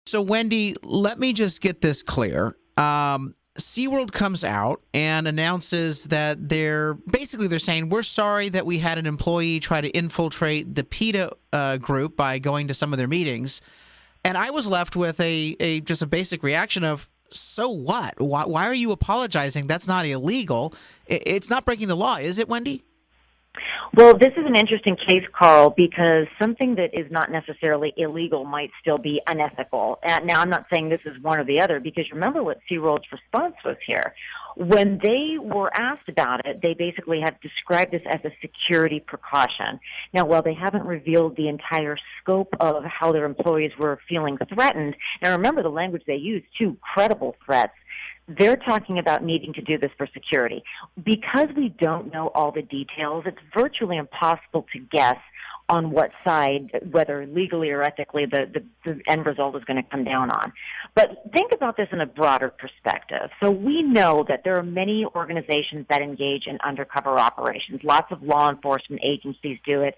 So, Wendy, let me just get this clear. SeaWorld comes out and announces that they're saying, we're sorry that we had an employee try to infiltrate the PETA group by going to some of their meetings. And I was left with just a basic reaction of, so what? Why are you apologizing? That's not illegal. It's not breaking the law, is it, Wendy? Well, this is an interesting case, Carl, because something that is not necessarily illegal might still be unethical. Now, I'm not saying this is one or the other, because remember what SeaWorld's response was here. When they were asked about it, they basically have described this as a security precaution. Now, while they haven't revealed the entire scope of how their employees were feeling threatened, now remember the language they used, too, credible threats, they're talking about needing to do this for security. Because we don't know all the details, it's virtually impossible to guess on what side, whether legally or ethically, the end result is going to come down on. But think about this in a broader perspective. So we know that there are many organizations that engage in undercover operations. Lots of law enforcement agencies do it.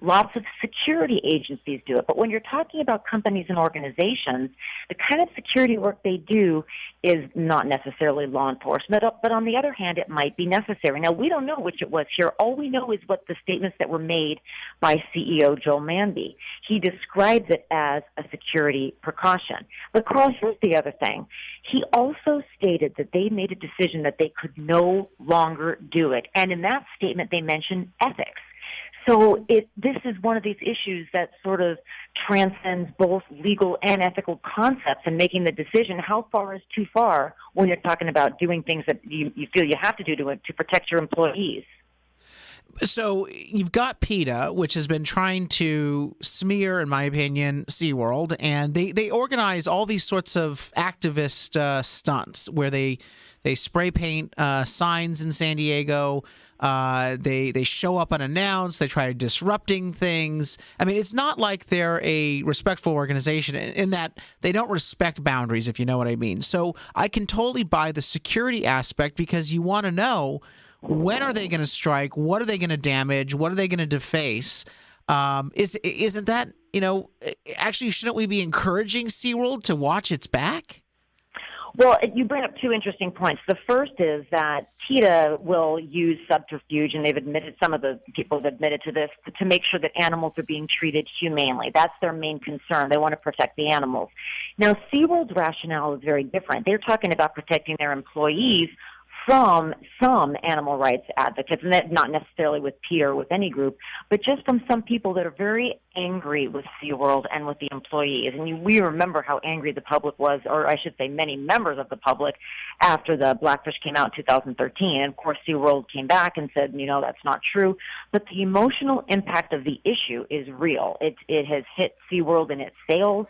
Lots of security agencies do it. But when you're talking about companies and organizations, the kind of security work they do is not necessarily law enforcement, but on the other hand, it might be necessary. Now, we don't know which it was here. All we know is what the statements that were made by CEO Joel Manby. He describes it as a security precaution. But, Carl, here's the other thing. He also stated that they made a decision that they could no longer do it. And in that statement, they mentioned ethics. So this is one of these issues that sort of transcends both legal and ethical concepts and making the decision how far is too far when you're talking about doing things that you feel you have to do to protect your employees. So you've got PETA, which has been trying to smear, in my opinion, SeaWorld, and they organize all these sorts of activist stunts where they spray paint signs in San Diego. They show up unannounced. They try disrupting things. I mean, it's not like they're a respectful organization in that they don't respect boundaries, if you know what I mean. So I can totally buy the security aspect because you want to know, when are they going to strike? What are they going to damage? What are they going to deface? Isn't that, actually, shouldn't we be encouraging SeaWorld to watch its back? Well, you bring up two interesting points. The first is that PETA will use subterfuge, and they've admitted, some of the people have admitted to this, to make sure that animals are being treated humanely. That's their main concern. They want to protect the animals. Now, SeaWorld's rationale is very different. They're talking about protecting their employees from some animal rights advocates, and that not necessarily with PETA or with any group, but just from some people that are very angry with SeaWorld and with the employees. And we remember how angry the public was, or I should say many members of the public, after the Blackfish came out in 2013. And of course, SeaWorld came back and said, that's not true. But the emotional impact of the issue is real. It has hit SeaWorld in its sales.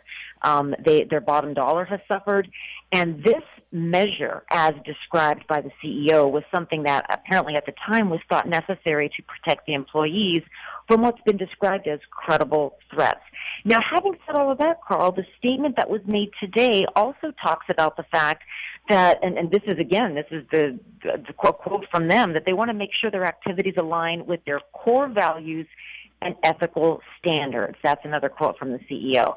Their bottom dollar has suffered. And this measure, as described by the CEO, was something that apparently at the time was thought necessary to protect the employees from what's been described as credible threats. Now, having said all of that, Carl, the statement that was made today also talks about the fact that, and this is the quote from them, that they want to make sure their activities align with their core values and ethical standards. That's another quote from the CEO.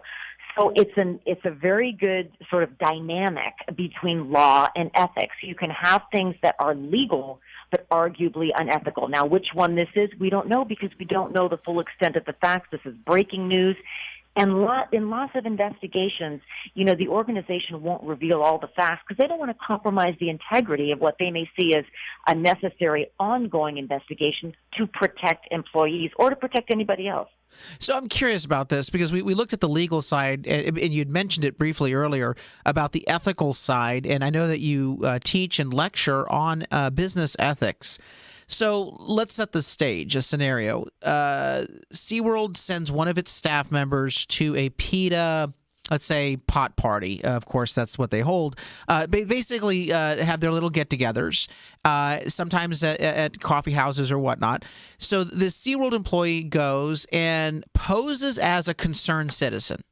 So it's a very good sort of dynamic between law and ethics. You can have things that are legal but arguably unethical. Now, which one this is, we don't know, because we don't know the full extent of the facts. This is breaking news. And in lots of investigations, the organization won't reveal all the facts because they don't want to compromise the integrity of what they may see as a necessary ongoing investigation to protect employees or to protect anybody else. So I'm curious about this because we looked at the legal side, and you'd mentioned it briefly earlier about the ethical side, and I know that you teach and lecture on business ethics. So let's set the stage, a scenario. SeaWorld sends one of its staff members to a PETA, let's say, pot party. Of course, that's what they hold. Basically, have their little get-togethers, sometimes at coffee houses or whatnot. So the SeaWorld employee goes and poses as a concerned citizen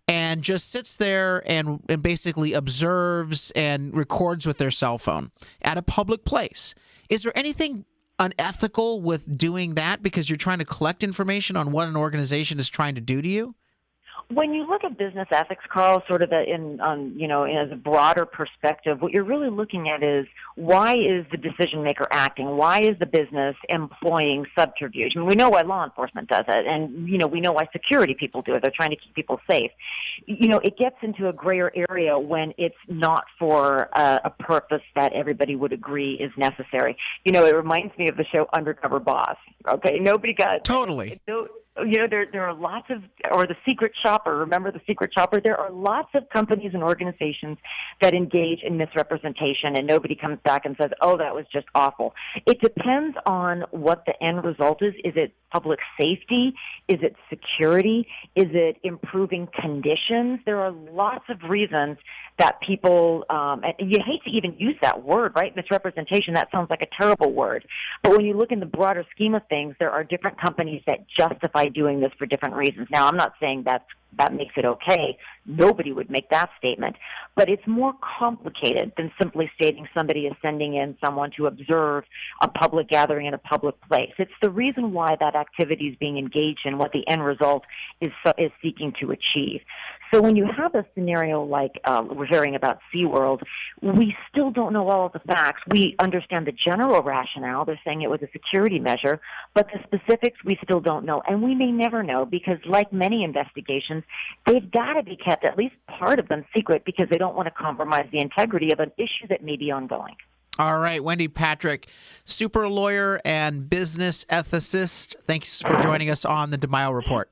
and just sits there and basically observes and records with their cell phone at a public place. Is there anything unethical with doing that because you're trying to collect information on what an organization is trying to do to you? When you look at business ethics, Carl, sort of as a broader perspective, what you're really looking at is why is the decision maker acting? Why is the business employing subterfuge? I mean, we know why law enforcement does it, and we know why security people do it. They're trying to keep people safe. It gets into a grayer area when it's not for a purpose that everybody would agree is necessary. It reminds me of the show Undercover Boss. Okay, nobody got Totally. There are lots of, or The Secret Shopper. Remember The Secret Shopper? There are lots of companies and organizations that engage in misrepresentation, and nobody comes back and says, oh, that was just awful. It depends on what the end result is. Is it public safety? Is it security? Is it improving conditions? There are lots of reasons that people, and you hate to even use that word, right? Misrepresentation, that sounds like a terrible word. But when you look in the broader scheme of things, there are different companies that justify doing this for different reasons. Now, I'm not saying that makes it okay. Nobody would make that statement. But it's more complicated than simply stating somebody is sending in someone to observe a public gathering in a public place. It's the reason why that activity is being engaged in, what the end result is seeking to achieve. So when you have a scenario like we're hearing about SeaWorld, we still don't know all of the facts. We understand the general rationale. They're saying it was a security measure, but the specifics we still don't know. And we may never know because, like many investigations, they've got to be kept, at least part of them, secret because they don't want to compromise the integrity of an issue that may be ongoing. All right, Wendy Patrick, super lawyer and business ethicist. Thanks for joining us on the DeMaio Report.